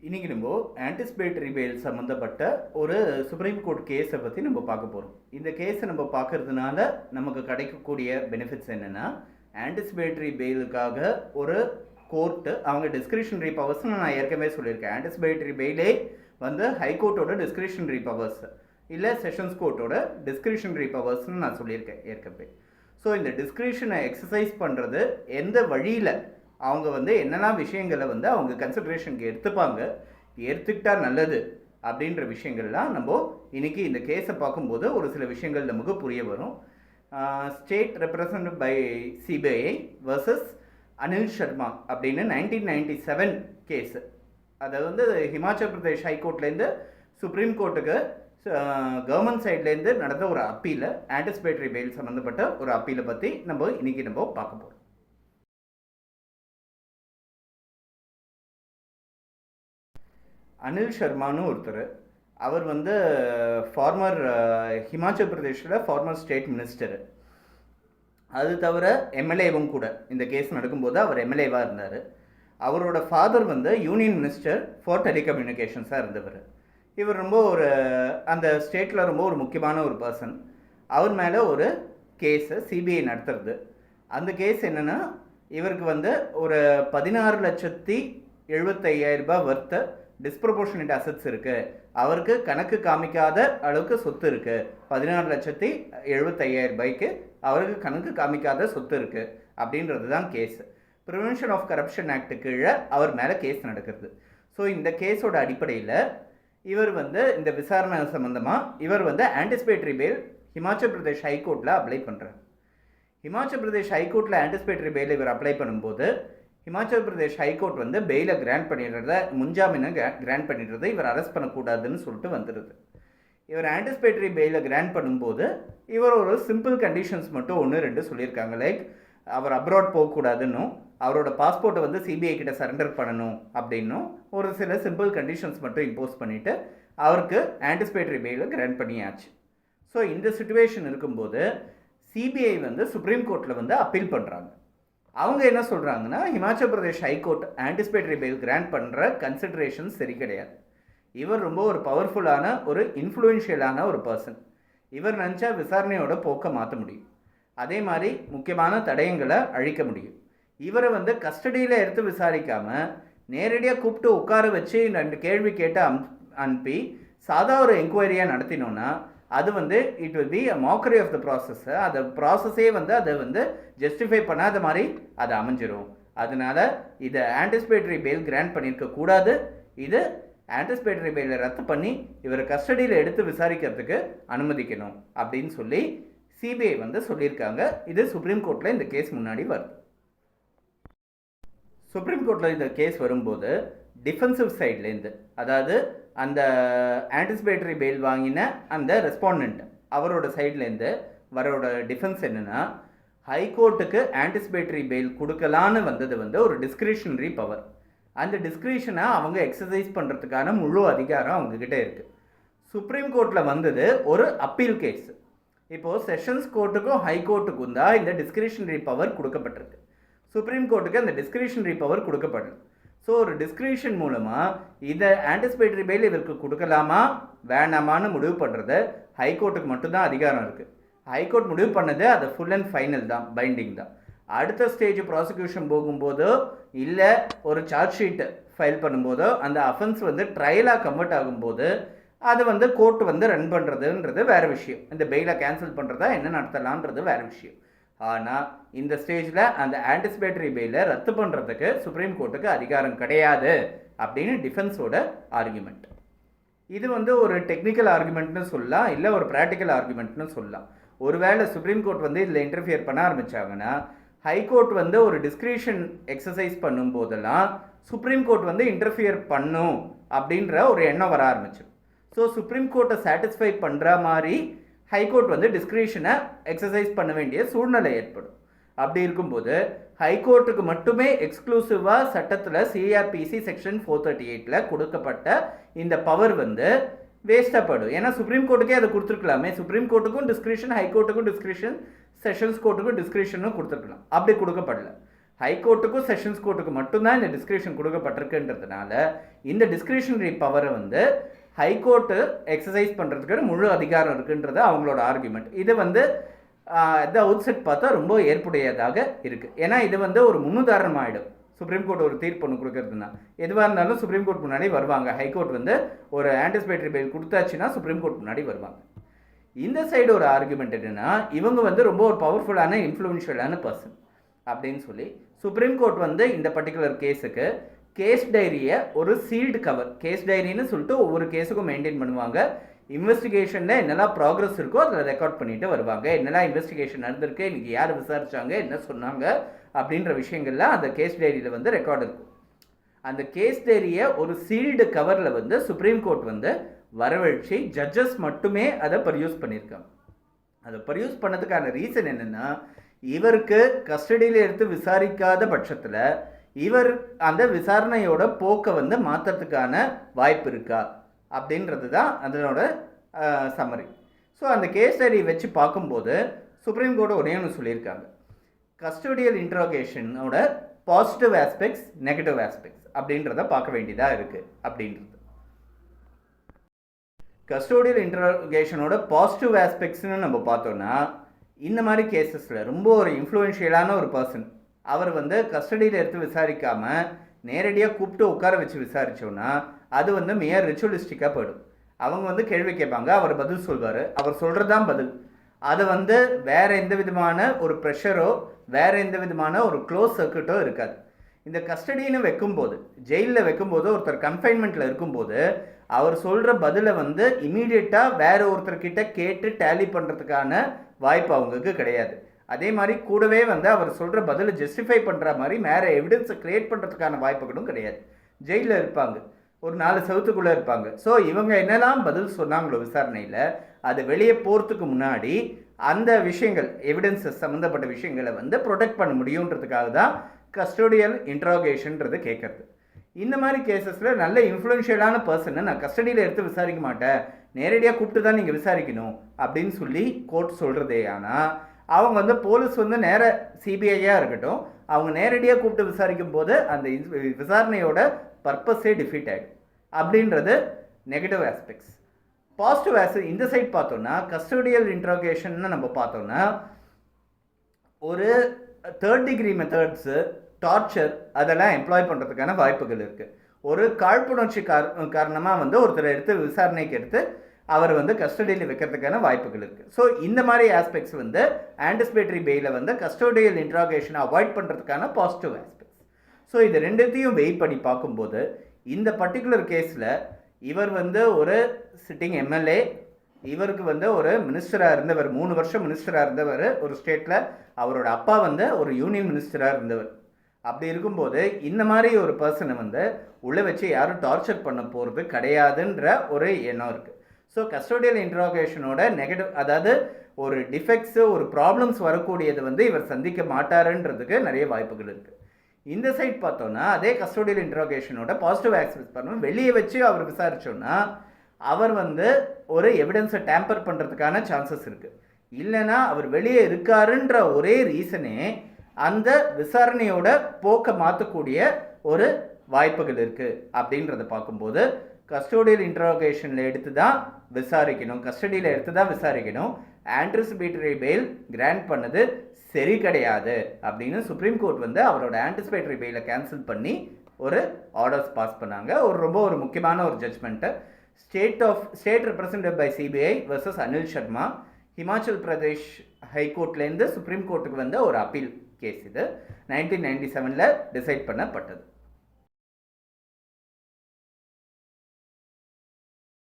இன்றைக்கி நம்ம anticipatory fail சம்மந்தப்பட்ட ஒரு சுப்ரீம் கோர்ட் கேஸை பற்றி நம்ம பார்க்க போகிறோம். இந்த கேஸை நம்ம பார்க்கறதுனால நமக்கு கிடைக்கக்கூடிய பெனிஃபிட்ஸ் என்னென்னா, ஆன்டிசிபேட்டரி பெயிலுக்காக ஒரு கோர்ட்டு அவங்க டிஸ்கிரிஷனரி பவர்ஸ்னு நான் ஏற்கனவே சொல்லியிருக்கேன். ஆன்டிசிபேட்டரி பெயிலே வந்து ஹைகோர்ட்டோட டிஸ்கிரிஷனரி பவர்ஸ் இல்லை செஷன்ஸ் கோர்ட்டோட டிஸ்கிரிஷனரி பவர்ஸ்னு நான் சொல்லியிருக்கேன் ஏற்கனவே. ஸோ இந்த டிஸ்கிரிஷனை எக்ஸசைஸ் பண்ணுறது எந்த வழியில் அவங்க வந்து என்னெல்லாம் விஷயங்களை வந்து அவங்க கன்சிடரேஷனுக்கு எடுத்துக்கிட்டால் நல்லது அப்படின்ற விஷயங்கள்லாம் நம்ம இன்றைக்கி இந்த கேஸை பார்க்கும்போது ஒரு சில விஷயங்கள் நமக்கு புரிய வரும். State represent by CBI versus Anil Sharma அப்படின்னு 1997 கேஸு. அதாவது வந்து ஹிமாச்சல் பிரதேஷ் ஹைகோர்ட்லேருந்து சுப்ரீம் கோர்ட்டுக்கு கவர்மெண்ட் சைட்லேருந்து நடந்த ஒரு அப்பீலை, ஆன்டிசிபேட்டரி பெயில் சம்மந்தப்பட்ட ஒரு அப்பீலை பற்றி நம்ம இன்றைக்கி நம்ம பார்க்க போகிறோம். அனில் சர்மான்னு ஒருத்தர், அவர் வந்து ஃபார்மர் ஹிமாச்சல் பிரதேஷில் ஃபார்மர் ஸ்டேட் மினிஸ்டரு. அது தவிர எம்எல்ஏவும் கூட. இந்த கேஸ் நடக்கும்போது அவர் எம்எல்ஏவாக இருந்தார். அவரோட ஃபாதர் வந்து யூனியன் மினிஸ்டர் ஃபார் டெலிகம்யூனிகேஷன்ஸாக இருந்தவர். இவர் ரொம்ப ஒரு அந்த ஸ்டேட்டில் ரொம்ப ஒரு முக்கியமான ஒரு பர்சன். அவர் மேலே ஒரு கேஸை சிபிஐ நடத்துறது. அந்த கேஸ் என்னென்னா, இவருக்கு வந்து ஒரு 16,75,000 வர்த்த டிஸ்ப்ரொபோர்ஷனேட் அசட்ஸ் இருக்குது. அவருக்கு கணக்கு காமிக்காத அளவுக்கு சொத்து இருக்குது. 16,75,000 அவருக்கு கணக்கு காமிக்காத சொத்து இருக்குது அப்படின்றது தான் case. Prevention of corruption act கீழே அவர் மேலே கேஸ் நடக்கிறது. ஸோ இந்த கேஸோட அடிப்படையில் இவர் வந்து இந்த விசாரணை சம்மந்தமாக இவர் வந்து ஆன்டிசிபேட்டரி பெயில் ஹிமாச்சல் பிரதேஷ் ஹைகோர்ட்டில் அப்ளை பண்ணுறார். ஹிமாச்சல் பிரதேஷ் ஹைகோர்ட்டில் ஆன்டிசிபேட்டரி பெயில் இவர் அப்ளை பண்ணும்போது ஹிமாச்சல் பிரதேஷ் ஹைகோர்ட் வந்து பெயிலை கிராண்ட் பண்ணிடுறத, முன்ஜாமீனை கிராண்ட் பண்ணிடுறத இவர் அரெஸ்ட் பண்ணக்கூடாதுன்னு சொல்லிட்டு வந்துடுது. இவர் ஆன்டிசிபேட்டரி பெயிலை கிராண்ட் பண்ணும்போது இவர் ஒரு சிம்பிள் கண்டிஷன்ஸ் மட்டும் 1-2 சொல்லியிருக்காங்க. லைக் அவர் அப்ராட் போகக்கூடாதுன்னும், அவரோட பாஸ்போர்ட்டை வந்து சிபிஐ கிட்ட சரண்டர் பண்ணணும் அப்படின்னும் ஒரு சில சிம்பிள் கண்டிஷன்ஸ் மட்டும் இம்போஸ் பண்ணிவிட்டு அவருக்கு ஆன்டிசிபேட்டரி பெயிலை கிராண்ட் பண்ணியாச்சு. ஸோ இந்த சிச்சுவேஷன் இருக்கும்போது சிபிஐ வந்து சுப்ரீம் கோர்ட்டில் வந்து அப்பீல் பண்ணுறாங்க. அவங்க என்ன சொல்கிறாங்கன்னா, Himachal Pradesh high court anticipatory bail grant பண்ணுற கன்சிடரேஷன் சரி கிடையாது. இவர் ரொம்ப ஒரு பவர்ஃபுல்லான ஒரு இன்ஃப்ளூயன்ஷியலான ஒரு பர்சன். இவர் நினச்சா விசாரணையோட போக்க மாற்ற முடியும். அதே மாதிரி முக்கியமான தடயங்களை அழிக்க முடியும். இவரை வந்து கஸ்டடியில் எடுத்து விசாரிக்காமல் நேரடியாக கூப்பிட்டு உட்கார வச்சு 2 கேள்வி கேட்டு அனுப்பி சாதா ஒரு என்கொயரியாக நடத்தினோன்னா அது வந்து it will be a mockery of the process. அந்த ப்ராசஸே வந்து அதை வந்து ஜஸ்டிஃபை பண்ணாத மாதிரி அது அமைஞ்சிரும். அதனால இதை ஆன்டிசிபேட்டரி பெயில் கிராண்ட் பண்ணியிருக்க கூடாது. இது ஆன்டிசிபேட்டரி பெயிலை ரத்து பண்ணி இவரை கஸ்டடியில் எடுத்து விசாரிக்கிறதுக்கு அனுமதிக்கணும் அப்படின்னு சொல்லி சிபிஐ வந்து சொல்லியிருக்காங்க. இது சுப்ரீம் கோர்ட்டில் இந்த கேஸ் முன்னாடி வருது. சுப்ரீம் கோர்ட்டில் இந்த கேஸ் வரும்போது டிஃபென்சிவ் சைட்லேருந்து, அதாவது அந்த ஆன்டிசிபேட்டரி பெயில் வாங்கின அந்த ரெஸ்பாண்டன்ட் அவரோட சைட்லேருந்து வரோட டிஃபென்ஸ் என்னென்னா, ஹைகோர்ட்டுக்கு ஆன்டிசிபேட்டரி பெயில் கொடுக்கலான்னு வந்தது வந்து ஒரு டிஸ்கிரிஷனரி பவர். அந்த டிஸ்கிரிஷனை அவங்க எக்ஸசைஸ் பண்ணுறதுக்கான முழு அதிகாரம் அவங்கக்கிட்ட இருக்குது. சுப்ரீம் கோர்ட்டில் வந்தது ஒரு அப்பீல் கேஸ். இப்போது செஷன்ஸ் கோர்ட்டுக்கும் ஹைகோர்ட்டுக்கும் தான் இந்த டிஸ்கிரிஷனரி பவர் கொடுக்கப்பட்டிருக்கு. சுப்ரீம் கோர்ட்டுக்கு அந்த டிஸ்கிரிஷனரி பவர் கொடுக்கப்படல. ஸோ ஒரு டிஸ்கிரிஷன் மூலமாக இதை ஆன்டிசிபேட்டரி பெயில் இவருக்கு கொடுக்கலாமா வேணாமான்னு முடிவு பண்ணுறது ஹைகோர்ட்டுக்கு மட்டும்தான் அதிகாரம் இருக்குது. ஹைகோர்ட் முடிவு பண்ணது அது ஃபுல் அண்ட் ஃபைனல் தான், பைண்டிங் தான். அடுத்த ஸ்டேஜ் ப்ராசிக்யூஷன் போகும்போதோ இல்லை ஒரு சார்ஜ் ஷீட் ஃபைல் பண்ணும்போதோ அந்த அஃபென்ஸ் வந்து ட்ரையலாக கன்வெர்ட் ஆகும்போது அது வந்து கோர்ட் வந்து ரன் பண்ணுறதுன்றது வேறு விஷயம். இந்த பெயிலை கேன்சல் பண்ணுறதா என்ன நடத்தலான்றது வேறு விஷயம். ஆனால் இந்த ஸ்டேஜில் அந்த ஆன்டிசிபேட்டரி பெயிலை ரத்து பண்ணுறதுக்கு சுப்ரீம் கோர்ட்டுக்கு அதிகாரம் கிடையாது அப்படின்னு டிஃபென்ஸோட ஆர்குமெண்ட். இது வந்து ஒரு டெக்னிக்கல் ஆர்குமெண்ட்னு சொல்லலாம், இல்லை ஒரு ப்ராக்டிக்கல் ஆர்குமெண்ட்னு சொல்லலாம். ஒருவேளை சுப்ரீம் கோர்ட் வந்து இதில் இன்டர்ஃபியர் பண்ண ஆரம்பித்தாங்கன்னா ஹைகோர்ட் வந்து ஒரு டிஸ்கிரிஷன் எக்ஸசைஸ் பண்ணும் போதெல்லாம் சுப்ரீம் கோர்ட் வந்து இன்டர்ஃபியர் பண்ணும் அப்படின்ற ஒரு எண்ணம் வர ஆரம்பிச்சிடும். ஸோ சுப்ரீம் கோர்ட்டை சாட்டிஸ்ஃபை பண்ணுற மாதிரி ஹைகோர்ட் வந்து டிஸ்கிரிஷனை எக்ஸசைஸ் பண்ண வேண்டிய சூழ்நிலை ஏற்படும். அப்படி இருக்கும்போது ஹைகோர்ட்டுக்கு மட்டுமே எக்ஸ்க்ளூசிவாக சட்டத்தில் சிஆர்பிசி செக்ஷன் 438 கொடுக்கப்பட்ட இந்த பவர் வந்து வேஸ்ட்டாக படும். ஏன்னா சுப்ரீம் கோர்ட்டுக்கே அதை கொடுத்துருக்கலாமே. சுப்ரீம் கோர்ட்டுக்கும் டிஸ்கிரிஷன், ஹைகோர்ட்டுக்கும் டிஸ்கிரிஷன், செஷன்ஸ் கோர்ட்டுக்கும் டிஸ்கிரிஷனும் கொடுத்துருக்கலாம். அப்படி கொடுக்கப்படல. ஹைகோர்ட்டுக்கும் செஷன்ஸ் கோர்ட்டுக்கு மட்டும்தான் இந்த டிஸ்கிரிப்ஷன் கொடுக்கப்பட்டிருக்குன்றதுனால இந்த டிஸ்கிரிப்ஷனரி பவரை வந்து ஹைகோர்ட்டு எக்ஸசைஸ் பண்ணுறதுக்கு முழு அதிகாரம் இருக்குன்றது அவங்களோட ஆர்குமெண்ட். இது வந்து இந்த அவுட் செட் பார்த்தா ரொம்ப ஏற்புடையதாக இருக்குது. ஏன்னா இது வந்து ஒரு முன்னுதாரணம் ஆகிடும். சுப்ரீம் கோர்ட் ஒரு தீர்ப்பு ஒன்று கொடுக்கறதுனா எதுவாக இருந்தாலும் சுப்ரீம் கோர்ட் முன்னாடி வருவாங்க. ஹைகோர்ட் வந்து ஒரு ஆன்டிசிபேட்டரி பெயில் கொடுத்தாச்சுன்னா சுப்ரீம் கோர்ட் முன்னாடி வருவாங்க. இந்த சைடு ஒரு ஆர்குமெண்ட் என்னென்னா, இவங்க வந்து ரொம்ப ஒரு பவர்ஃபுல்லான இன்ஃப்ளூயன்ஷியலான பர்சன் அப்படின்னு சொல்லி சுப்ரீம் கோர்ட் வந்து இந்த பர்டிகுலர் கேஸுக்கு கேஸ் டைரியை ஒரு சீல்டு கவர், கேஸ் டைரின்னு சொல்லிட்டு ஒவ்வொரு கேஸுக்கும் மெயின்டைன் பண்ணுவாங்க. இன்வெஸ்டிகேஷனில் என்னெல்லாம் ப்ராக்ரஸ் இருக்கோ அதில் ரெக்கார்ட் பண்ணிட்டு வருவாங்க. என்னெல்லாம் இன்வெஸ்டிகேஷன் நடந்திருக்கு, இன்றைக்கி யார் விசாரித்தாங்க, என்ன சொன்னாங்க அப்படின்ற விஷயங்கள்லாம் அந்த கேஸ் டைரியில் வந்து ரெக்கார்டு இருக்கும். அந்த கேஸ் டைரியை ஒரு சீல்டு கவரில் வந்து சுப்ரீம் கோர்ட் வந்து வரவழைச்சி ஜட்ஜஸ் மட்டுமே அதை ப்ரொடியூஸ் பண்ணியிருக்காங்க. அதை ப்ரொடியூஸ் பண்ணதுக்கான ரீசன் என்னென்னா, இவருக்கு கஸ்டடியில் எடுத்து விசாரிக்காத பட்சத்தில் இவர் அந்த விசாரணையோட போக்கை வந்து மாற்றத்துக்கான வாய்ப்பு இருக்கா அப்படின்றது தான் அதனோட சம்மரி. ஸோ அந்த கேஸ் டைரி வச்சு பார்க்கும்போது சுப்ரீம் கோர்ட் ஒரே ஒன்று சொல்லியிருக்காங்க, கஸ்டோடியல் இன்ட்ரோகேஷனோட பாசிட்டிவ் ஆஸ்பெக்ட்ஸ், நெகட்டிவ் ஆஸ்பெக்ட்ஸ் அப்படின்றத பார்க்க வேண்டியதாக இருக்குது அப்படின்றது. கஸ்டோடியல் இன்ட்ரோகேஷனோட பாசிட்டிவ் ஆஸ்பெக்ட்ஸ்னு நம்ம பார்த்தோன்னா, இந்த மாதிரி கேசஸில் ரொம்ப ஒரு இன்ஃப்ளூயன்ஷியலான ஒரு பர்சன் அவர் வந்து கஸ்டடியில் எடுத்து விசாரிக்காமல் நேரடியாக கூப்பிட்டு உட்கார வச்சு விசாரித்தோன்னா அது வந்து மியர் ரிச்சுவலிஸ்டிக்காக போயிடும். அவங்க வந்து கேள்வி கேட்பாங்க, அவர் பதில் சொல்வார், அவர் சொல்கிறது தான் பதில். அது வந்து வேறு எந்த விதமான ஒரு ப்ரெஷரோ வேறு எந்த விதமான ஒரு க்ளோஸ் சர்க்கியூட்டோ இருக்காது. இந்த கஸ்டடின்னு வைக்கும்போது, ஜெயிலில் வைக்கும்போது, ஒருத்தர் கன்ஃபைன்மெண்ட்டில் இருக்கும்போது அவர் சொல்கிற பதிலை வந்து இமீடியட்டாக வேறு ஒருத்தர்கிட்ட கேட்டு டேலி பண்ணுறதுக்கான வாய்ப்பு அவங்களுக்கு கிடையாது. அதே மாதிரி கூடவே வந்து அவர் சொல்கிற பதிலை ஜஸ்டிஃபை பண்ணுற மாதிரி வேறு எவிடன்ஸை க்ரியேட் பண்ணுறதுக்கான வாய்ப்புகளும் கிடையாது. ஜெயிலில் இருப்பாங்க, ஒரு 4 செவத்துக்குள்ளே இருப்பாங்க. ஸோ இவங்க என்னெல்லாம் பதில் சொன்னாங்களோ விசாரணையில், அது வெளியே போகிறதுக்கு முன்னாடி அந்த விஷயங்கள், எவிடன்ஸஸ் சம்மந்தப்பட்ட விஷயங்களை வந்து ப்ரொடெக்ட் பண்ண முடியுன்றதுக்காக தான் கஸ்டோடியல் இன்ட்ராகேஷன்றது கேட்குறது. இந்த மாதிரி கேசஸில் நல்ல இன்ஃப்ளூயன்ஷியலான பர்சனை நான் கஸ்டடியில் எடுத்து விசாரிக்க மாட்டேன், நேரடியாக கூப்பிட்டு தான் நீங்கள் விசாரிக்கணும் அப்படின்னு சொல்லி கோர்ட் சொல்கிறதே. ஆனால் அவங்க வந்து போலீஸ் வந்து நேர சிபிஐயாக இருக்கட்டும், அவங்க நேரடியாக கூப்பிட்டு விசாரிக்கும் போது அந்த விசாரணையோட பர்பஸே டிஃபீட் ஆகிடும் அப்படின்றது நெகட்டிவ் ஆஸ்பெக்ட்ஸ். பாசிட்டிவ் ஆஸ்பெக்ட் இந்த சைட் பார்த்தோன்னா, கஸ்டோடியல் இன்ட்ரோகேஷன் நம்ம பார்த்தோன்னா ஒரு 3rd டிகிரி மெத்தட்ஸு, டார்ச்சர் அதெல்லாம் எம்ப்ளாய் பண்ணுறதுக்கான வாய்ப்புகள் இருக்குது. ஒரு காழ்ப்புணர்ச்சி காரணமாக வந்து ஒருத்தர் எடுத்து விசாரணைக்கு எடுத்து அவர் வந்து கஸ்டடியில் வைக்கிறதுக்கான வாய்ப்புகள் இருக்குது. ஸோ இந்த மாதிரி ஆஸ்பெக்ட்ஸ் வந்து ஆன்டிசிபேட்டரி பெயிலை வந்து கஸ்டோடியல் இன்ட்ராகேஷனை அவாய்ட் பண்ணுறதுக்கான பாசிட்டிவ் ஆஸ்பெக்ட்ஸ். ஸோ இது ரெண்டுத்தையும் வெயிட் பண்ணி பார்க்கும்போது இந்த பர்டிகுலர் கேஸில் இவர் வந்து ஒரு சிட்டிங் எம்எல்ஏ, இவருக்கு வந்து ஒரு மினிஸ்டராக இருந்தவர், 3 வருஷம் மினிஸ்டராக இருந்தவர் ஒரு ஸ்டேட்டில், அவரோட அப்பா வந்து ஒரு யூனியன் மினிஸ்டராக இருந்தவர். அப்படி இருக்கும்போது இந்த மாதிரி ஒரு பர்சனை வந்து உள்ளே வச்சு யாரும் டார்ச்சர் பண்ண போகிறது கிடையாதுன்ற ஒரு எண்ணம் இருக்குது. ஸோ கஸ்டோடியல் இன்ட்ராகேஷனோட நெகட்டிவ், அதாவது ஒரு டிஃபெக்ட்ஸு, ஒரு ப்ராப்ளம்ஸ் வரக்கூடியது வந்து இவர் சந்திக்க மாட்டாருன்றதுக்கு நிறைய வாய்ப்புகள் இருக்குது. இந்த சைட் பார்த்தோன்னா அதே கஸ்டோடியல் இன்ட்ராகேஷனோட பாசிட்டிவ் ஆஸ்பெக்ட்ஸ் பண்ணணும். வெளியே வச்சு அவர் விசாரித்தோன்னா அவர் வந்து ஒரு எவிடன்ஸை டேம்பர் பண்ணுறதுக்கான சான்சஸ் இருக்குது. இல்லைன்னா அவர் வெளியே இருக்காருன்ற ஒரே ரீசனே அந்த விசாரணையோட போக்கை மாற்றக்கூடிய ஒரு வாய்ப்புகள் இருக்குது அப்படின்றத பார்க்கும்போது கஸ்டோடியல் இன்ட்ராகேஷனில் எடுத்து தான் விசாரிக்கணும், கஸ்டடியில் எடுத்து தான் விசாரிக்கணும். ஆன்டிசிபேட்டரி பெயில் கிராண்ட் பண்ணது சரி கிடையாது அப்படின்னு சுப்ரீம் கோர்ட் வந்து அவரோட ஆன்டிசிபேட்டரி பெயிலை கேன்சல் பண்ணி ஒரு ஆர்டர்ஸ் பாஸ் பண்ணாங்க. ரொம்ப ஒரு முக்கியமான ஒரு judgment. State represented by CBI versus Anil Sharma, Himachal Pradesh ஹைகோர்ட்லேருந்து சுப்ரீம் கோர்ட்டுக்கு வந்த ஒரு அப்பீல் கேஸ். இது 1997 டிசைட் பண்ணப்பட்டது.